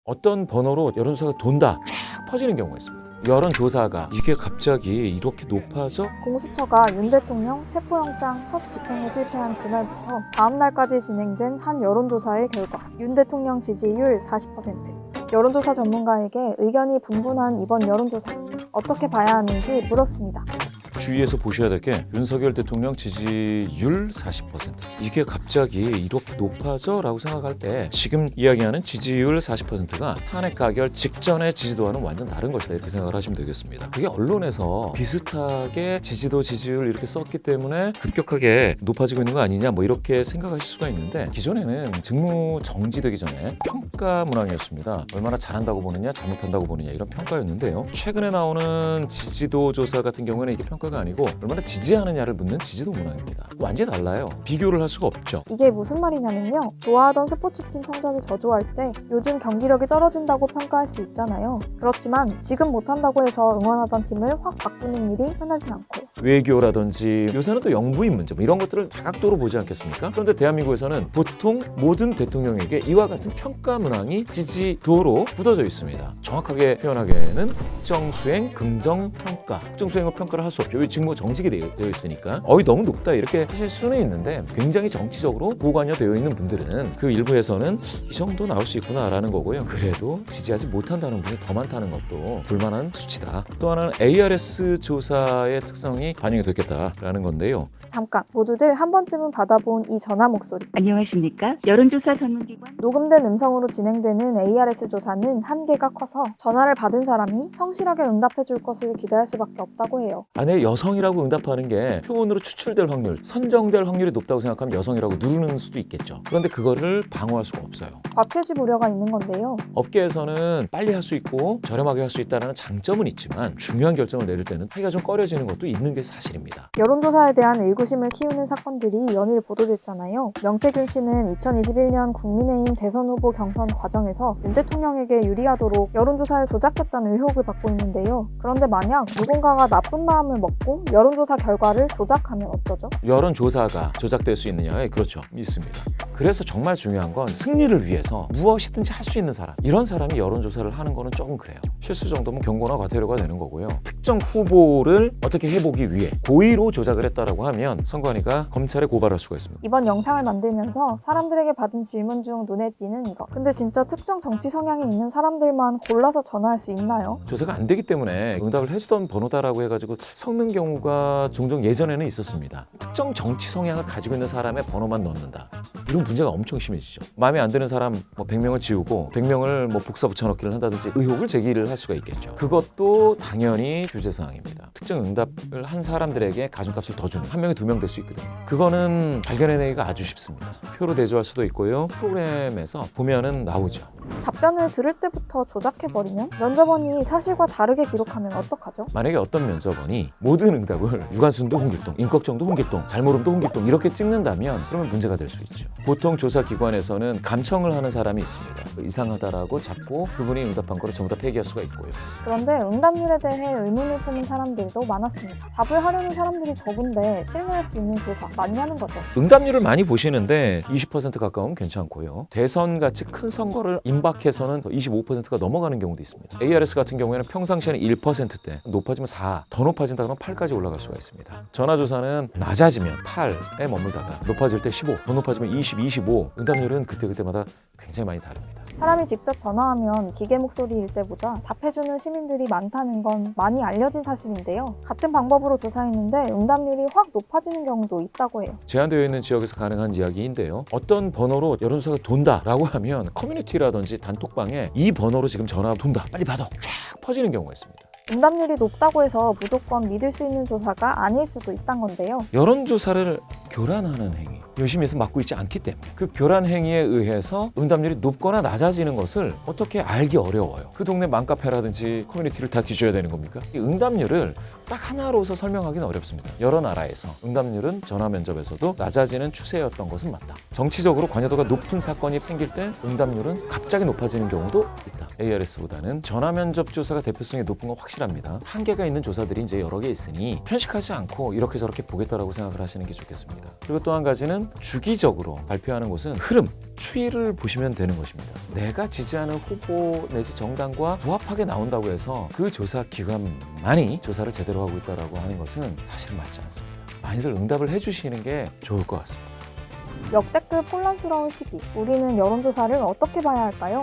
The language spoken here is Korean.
어떤 번호로 여론조사가 돈다 쫙 퍼지는 경우가 있습니다. 여론조사가 이게 갑자기 이렇게 높아져? 공수처가 윤 대통령 체포영장 첫 집행에 실패한 그날부터 다음 날까지 진행된 한 여론조사의 결과 윤 대통령 지지율 40%. 여론조사 전문가에게 의견이 분분한 이번 여론조사 어떻게 봐야 하는지 물었습니다. 주위에서 보셔야 될 게 윤석열 대통령 지지율 40%. 이게 갑자기 이렇게 높아져? 라고 생각할 때 지금 이야기하는 지지율 40%가 탄핵 가결 직전의 지지도와는 완전 다른 것이다 이렇게 생각을 하시면 되겠습니다. 그게 언론에서 비슷하게 지지도 지지율 이렇게 썼기 때문에 급격하게 높아지고 있는 거 아니냐 뭐 이렇게 생각하실 수가 있는데 기존에는 직무 정지되기 전에 평가 문항이었습니다. 얼마나 잘한다고 보느냐 잘못한다고 보느냐 이런 평가였는데요. 최근에 나오는 지지도 조사 같은 경우는 이게 평가가 아니고 얼마나 지지하느냐를 묻는 지지도 문항입니다. 완전히 달라요. 비교를 할 수가 없죠. 이게 무슨 말이냐면요. 좋아하던 스포츠팀 성적이 저조할 때 요즘 경기력이 떨어진다고 평가할 수 있잖아요. 그렇지만 지금 못한다고 해서 응원하던 팀을 확 바꾸는 일이 흔하진 않고요. 외교라든지 요새는 또 영부인 문제 뭐 이런 것들을 다각도로 보지 않겠습니까? 그런데 대한민국에서는 보통 모든 대통령에게 이와 같은 평가 문항이 지지도로 굳어져 있습니다. 정확하게 표현하기에는 국정수행, 긍정평가. 국정수행을 평가를 할 수 없죠. 왜 직무 정직이 되어 있으니까. 너무 높다 이렇게 하실 수는 있는데 굉장히 정치적으로 보관되어 있는 분들은 그 일부에서는 이 정도 나올 수 있구나라는 거고요. 그래도 지지하지 못한다는 분이 더 많다는 것도 불만한 수치다. 또 하나는 ARS 조사의 특성이 반영이 됐겠다라는 건데요. 잠깐, 모두들 한 번쯤은 받아본 이 전화 목소리. 안녕하십니까? 여론조사 전문기관 녹음된 음성으로 진행되는 ARS 조사는 한계가 커서 전화를 받은 사람이 성실하게 응답해 줄 것을 기대할 수밖에 없다고 해요. 아내 여성이라고 응답하는 게 표본으로 추출될 확률, 선정될 확률이 높다고 생각하면 여성이라고 누르는 수도 있겠죠. 그런데 그거를 방어할 수가 없어요. 과표지 우려가 있는 건데요. 업계에서는 빨리 할 수 있고 저렴하게 할 수 있다는 장점은 있지만 중요한 결정을 내릴 때는 하기가 좀 꺼려지는 것도 있는 게 사실입니다. 여론조사에 대한 의구심을 키우는 사건들이 연일 보도됐잖아요. 명태균 씨는 2021년 국민의힘 대선 후보 경선 과정에서 윤 대통령에게 유리하도록 여론조사를 조작했다는 의혹을 받고 있는데요. 그런데 만약 누군가가 나쁜 마음을 먹고 여론조사 결과를 조작하면 어쩌죠? 여론조사가 조작될 수 있느냐? 그렇죠. 있습니다. 그래서 정말 중요한 건 승리를 위해서 무엇이든지 할 수 있는 사람, 이런 사람이 여론조사를 하는 거는 조금 그래요. 실수 정도면 경고나 과태료가 되는 거고요. 특정 후보를 어떻게 해보기 위해 고의로 조작을 했다라고 하면 선관위가 검찰에 고발할 수가 있습니다. 이번 영상을 만들면서 사람들에게 받은 질문 중 눈에 띄는 이거. 근데 진짜 특정 정치 성향이 있는 사람들만 골라서 전화할 수 있나요? 조사가 안 되기 때문에 응답을 해주던 번호다라고 해가지고 섞는 경우가 종종 예전에는 있었습니다. 특정 정치 성향을 가지고 있는 사람의 번호만 넣는다. 이런 문제가 엄청 심해지죠. 마음에 안 드는 사람 100명을 지우고 100명을 복사 붙여넣기를 한다든지 의혹을 제기를 할 수가 있겠죠. 그것도 당연히 규제 사항입니다. 특정 응답을 한 사람들에게 가중값을 더 주는, 한 명이 2명 될 수 있거든요. 그거는 발견해내기가 아주 쉽습니다. 표로 대조할 수도 있고요. 프로그램에서 보면은 나오죠. 답변을 들을 때부터 조작해버리면 면접원이 사실과 다르게 기록하면 어떡하죠? 만약에 어떤 면접원이 모든 응답을 유관순도 홍길동, 임꺽정도 홍길동, 잘모름도 홍길동 이렇게 찍는다면 그러면 문제가 될 수 있죠. 보통 조사기관에서는 감청을 하는 사람이 있습니다. 이상하다라고 잡고 그분이 응답한 거를 전부 다 폐기할 수가 있고요. 그런데 응답률에 대해 의문을 품은 사람들도 많았습니다. 답을 하려는 사람들이 적은데 신뢰할 수 있는 조사 맞냐는 거죠. 응답률을 많이 보시는데 20% 가까우면 괜찮고요. 대선같이 큰 선거를 임박해서는 25%가 넘어가는 경우도 있습니다. ARS 같은 경우에는 평상시에는 1%대, 높아지면 4, 더 높아진다 그러면 8까지 올라갈 수가 있습니다. 전화조사는 낮아지면 8에 머물다가 높아질 때 15, 더 높아지면 20, 25. 응답률은 그때마다 굉장히 많이 다릅니다. 사람이 직접 전화하면 기계 목소리일 때보다 답해주는 시민들이 많다는 건 많이 알려진 사실인데요. 같은 방법으로 조사했는데 응답률이 확 높아지는 경우도 있다고 해요. 제한되어 있는 지역에서 가능한 이야기인데요. 어떤 번호로 여론조사가 돈다라고 하면 커뮤니티라든지 단톡방에 이 번호로 지금 전화 돈다, 빨리 받아, 쫙 퍼지는 경우가 있습니다. 응답률이 높다고 해서 무조건 믿을 수 있는 조사가 아닐 수도 있다는 건데요. 여론조사를 교란하는 행위, 열심히 해서 막고 있지 않기 때문에 그 교란 행위에 의해서 응답률이 높거나 낮아지는 것을 어떻게 알기 어려워요. 그 동네 맘카페라든지 커뮤니티를 다 뒤져야 되는 겁니까? 이 응답률을 딱 하나로서 설명하기는 어렵습니다. 여러 나라에서 응답률은 전화 면접에서도 낮아지는 추세였던 것은 맞다. 정치적으로 관여도가 높은 사건이 생길 때 응답률은 갑자기 높아지는 경우도 있다. ARS보다는 전화 면접 조사가 대표성이 높은 건 확실합니다. 한계가 있는 조사들이 이제 여러 개 있으니 편식하지 않고 이렇게 저렇게 보겠다라고 생각을 하시는 게 좋겠습니다. 그리고 또 한 가지는 주기적으로 발표하는 곳은 흐름, 추이를 보시면 되는 것입니다. 내가 지지하는 후보 내지 정당과 부합하게 나온다고 해서 그 조사 기관만이 조사를 제대로 하고 있다고 하는 것은 사실은 맞지 않습니다. 많이들 응답을 해주시는 게 좋을 것 같습니다. 역대급 혼란스러운 시기, 우리는 여론조사를 어떻게 봐야 할까요?